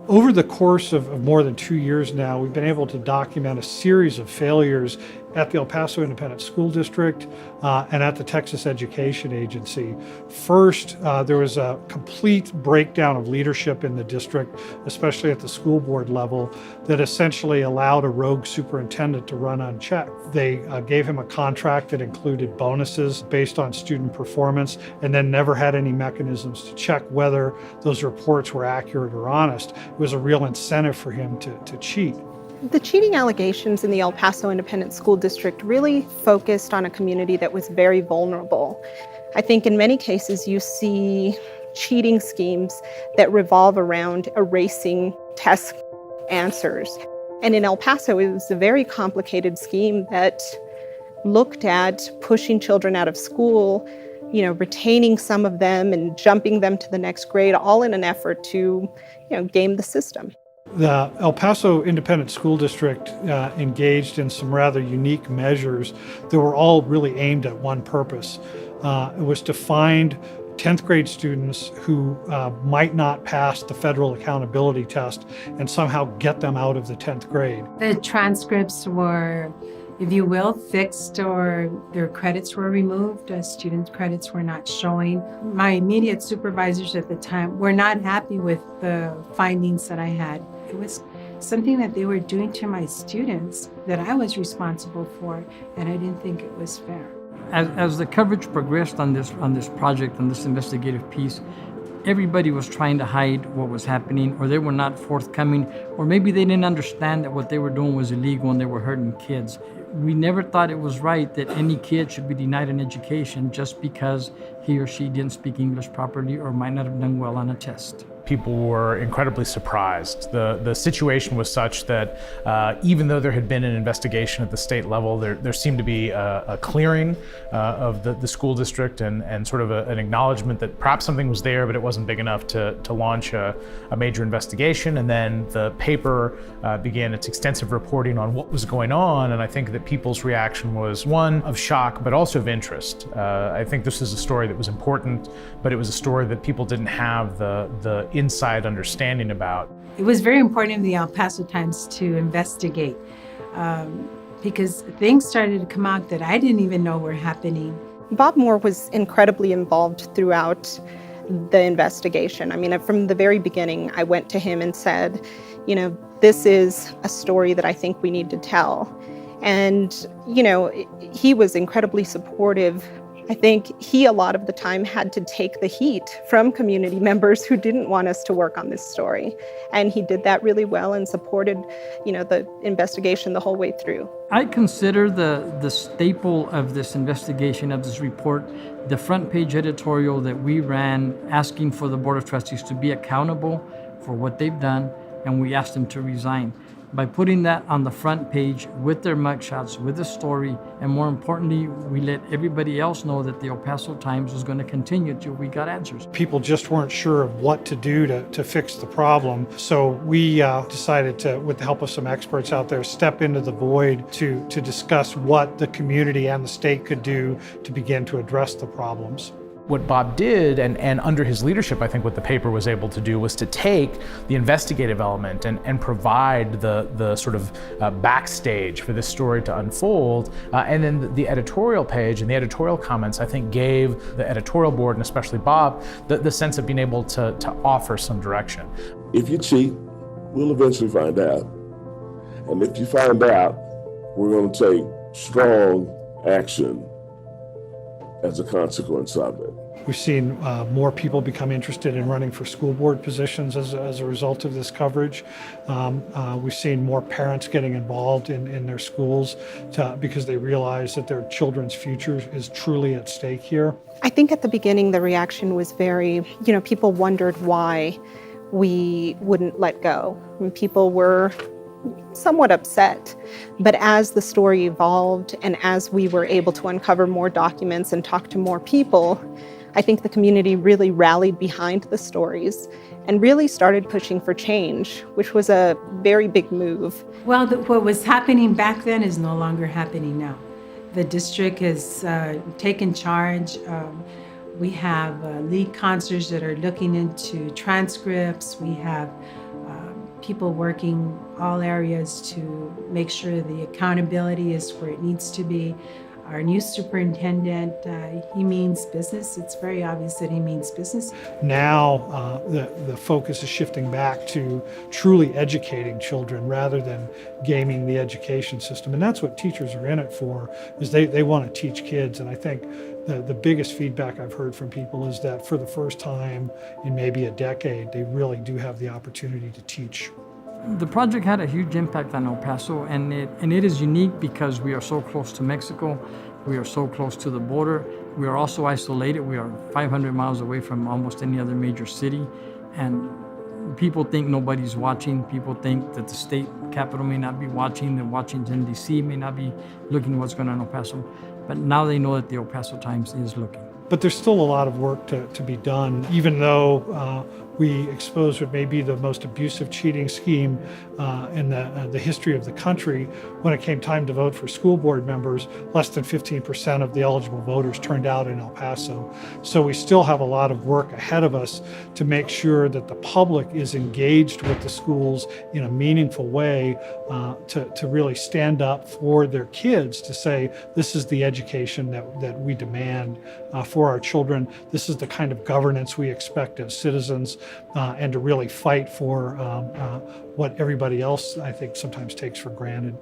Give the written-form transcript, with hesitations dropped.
Over the course of more than 2 years now, we've been able to document a series of failures at the El Paso Independent School District and at the Texas Education Agency. First, there was a complete breakdown of leadership in the district, especially at the school board level, that essentially allowed a rogue superintendent to run unchecked. They gave him a contract that included bonuses based on student performance and then never had any mechanisms to check whether those reports were accurate or honest. It was a real incentive for him to cheat. The cheating allegations in the El Paso Independent School District really focused on a community that was very vulnerable. I think in many cases you see cheating schemes that revolve around erasing test answers. And in El Paso, it was a very complicated scheme that looked at pushing children out of school, retaining some of them and jumping them to the next grade, all in an effort to, game the system. The El Paso Independent School District engaged in some rather unique measures that were all really aimed at one purpose. It was to find 10th grade students who might not pass the federal accountability test and somehow get them out of the 10th grade. The transcripts were, if you will, fixed, or their credits were removed. Students' credits were not showing. My immediate supervisors at the time were not happy with the findings that I had. It was something that they were doing to my students that I was responsible for, and I didn't think it was fair. As the coverage progressed on this project, on this investigative piece, everybody was trying to hide what was happening, or they were not forthcoming, or maybe they didn't understand that what they were doing was illegal and they were hurting kids. We never thought it was right that any kid should be denied an education just because he or she didn't speak English properly or might not have done well on a test. People were incredibly surprised. The situation was such that even though there had been an investigation at the state level, there seemed to be a clearing of the school district and sort of an acknowledgement that perhaps something was there, but it wasn't big enough to launch a major investigation. And then the paper began its extensive reporting on what was going on. And I think that people's reaction was one of shock, but also of interest. I think this is a story that was important, but it was a story that people didn't have the inside understanding about. It was very important in the El Paso Times to investigate because things started to come out that I didn't even know were happening. Bob Moore was incredibly involved throughout the investigation. I mean, from the very beginning, I went to him and said, this is a story that I think we need to tell. And, he was incredibly supportive. I think he, a lot of the time, had to take the heat from community members who didn't want us to work on this story. And he did that really well and supported, the investigation the whole way through. I consider the staple of this investigation, of this report, the front page editorial that we ran asking for the Board of Trustees to be accountable for what they've done, and we asked them to resign. By putting that on the front page with their mugshots, with the story, and more importantly, we let everybody else know that the El Paso Times was going to continue till we got answers. People just weren't sure of what to do to fix the problem. So we decided to, with the help of some experts out there, step into the void to discuss what the community and the state could do to begin to address the problems. What Bob did, and under his leadership, I think what the paper was able to do was to take the investigative element and provide the sort of backstage for this story to unfold. And then the editorial page and the editorial comments, I think, gave the editorial board, and especially Bob, the sense of being able to offer some direction. If you cheat, we'll eventually find out. And if you find out, we're going to take strong action as a consequence of it. We've seen more people become interested in running for school board positions as a result of this coverage. We've seen more parents getting involved in their schools because they realize that their children's future is truly at stake here. I think at the beginning the reaction was very, people wondered why we wouldn't let go. And people were somewhat upset. But as the story evolved and as we were able to uncover more documents and talk to more people, I think the community really rallied behind the stories and really started pushing for change, which was a very big move. Well, what was happening back then is no longer happening now. The district has taken charge. We have lead counselors that are looking into transcripts. We have people working all areas to make sure the accountability is where it needs to be. Our new superintendent, he means business. It's very obvious that he means business. Now the focus is shifting back to truly educating children rather than gaming the education system. And that's what teachers are in it for, is they want to teach kids. And I think the biggest feedback I've heard from people is that for the first time in maybe a decade, they really do have the opportunity to teach. The project had a huge impact on El Paso, and it is unique because we are so close to Mexico, we are so close to the border, we are also isolated, we are 500 miles away from almost any other major city, and people think nobody's watching, people think that the state capital may not be watching, that Washington DC may not be looking at what's going on in El Paso, but now they know that the El Paso Times is looking. But there's still a lot of work to be done, even though we exposed what may be the most abusive cheating scheme in the history of the country. When it came time to vote for school board members, less than 15% of the eligible voters turned out in El Paso. So we still have a lot of work ahead of us to make sure that the public is engaged with the schools in a meaningful way, to really stand up for their kids, to say, this is the education that we demand for our children. This is the kind of governance we expect as citizens, and to really fight for what everybody else, I think, sometimes takes for granted.